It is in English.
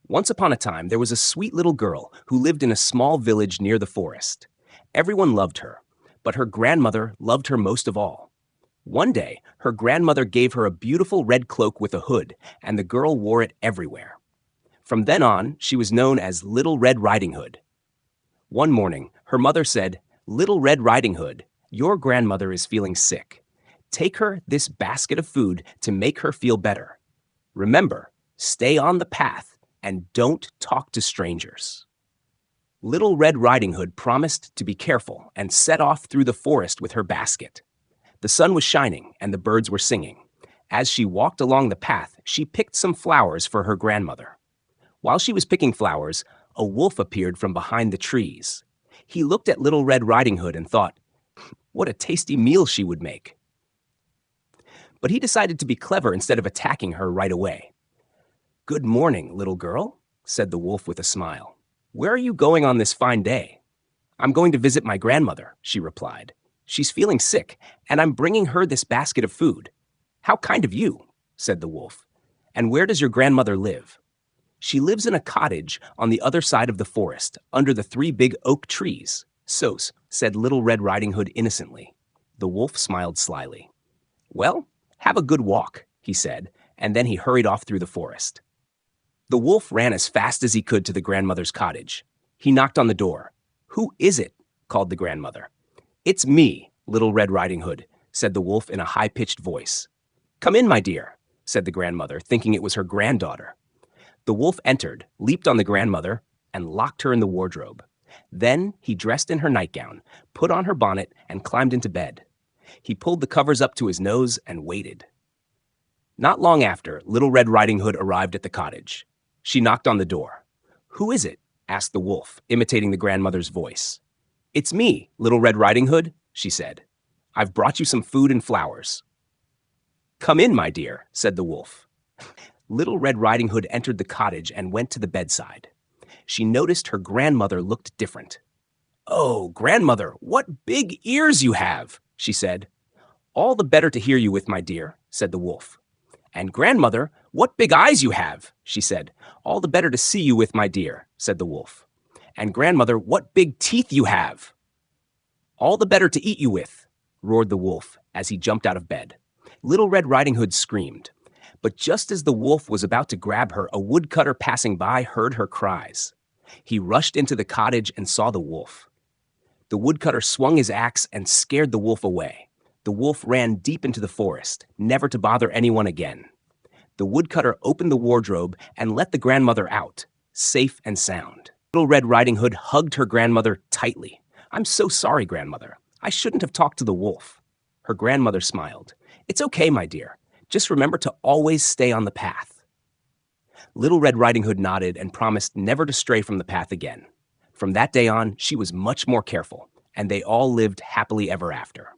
Once upon a time, there was a sweet little girl who lived in a small village near the forest. Everyone loved her, but her grandmother loved her most of all. One day, her grandmother gave her a beautiful red cloak with a hood, and the girl wore it everywhere. From then on, she was known as Little Red Riding Hood. One morning, her mother said, "Little Red Riding Hood, your grandmother is feeling sick. Take her this basket of food to make her feel better. Remember, stay on the path and don't talk to strangers." Little Red Riding Hood promised to be careful and set off through the forest with her basket. The sun was shining and the birds were singing. As she walked along the path, she picked some flowers for her grandmother. While she was picking flowers, a wolf appeared from behind the trees. He looked at Little Red Riding Hood and thought, what a tasty meal she would make. But he decided to be clever instead of attacking her right away. "Good morning, little girl," said the wolf with a smile. "Where are you going on this fine day?" "I'm going to visit my grandmother," she replied. "She's feeling sick, and I'm bringing her this basket of food." "How kind of you," said the wolf. "And where does your grandmother live?" "She lives in a cottage on the other side of the forest, under the 3 big oak trees." "So," said Little Red Riding Hood innocently. The wolf smiled slyly. "Well, have a good walk," he said, and then he hurried off through the forest. The wolf ran as fast as he could to the grandmother's cottage. He knocked on the door. "Who is it?" called the grandmother. "It's me, Little Red Riding Hood," said the wolf in a high-pitched voice. "Come in, my dear," said the grandmother, thinking it was her granddaughter. The wolf entered, leaped on the grandmother, and locked her in the wardrobe. Then he dressed in her nightgown, put on her bonnet, and climbed into bed. He pulled the covers up to his nose and waited. Not long after, Little Red Riding Hood arrived at the cottage. She knocked on the door. "Who is it?" asked the wolf, imitating the grandmother's voice. "It's me, Little Red Riding Hood," she said. "I've brought you some food and flowers." "Come in, my dear," said the wolf. Little Red Riding Hood entered the cottage and went to the bedside. She noticed her grandmother looked different. "Oh, grandmother, what big ears you have," she said. "All the better to hear you with, my dear," said the wolf. "And grandmother, what big eyes you have," she said. "All the better to see you with, my dear," said the wolf. "And grandmother, what big teeth you have." "All the better to eat you with," roared the wolf as he jumped out of bed. Little Red Riding Hood screamed. But just as the wolf was about to grab her, a woodcutter passing by heard her cries. He rushed into the cottage and saw the wolf. The woodcutter swung his axe and scared the wolf away. The wolf ran deep into the forest, never to bother anyone again. The woodcutter opened the wardrobe and let the grandmother out, safe and sound. Little Red Riding Hood hugged her grandmother tightly. "I'm so sorry, grandmother. I shouldn't have talked to the wolf." Her grandmother smiled. "It's okay, my dear. Just remember to always stay on the path." Little Red Riding Hood nodded and promised never to stray from the path again. From that day on, she was much more careful, and they all lived happily ever after.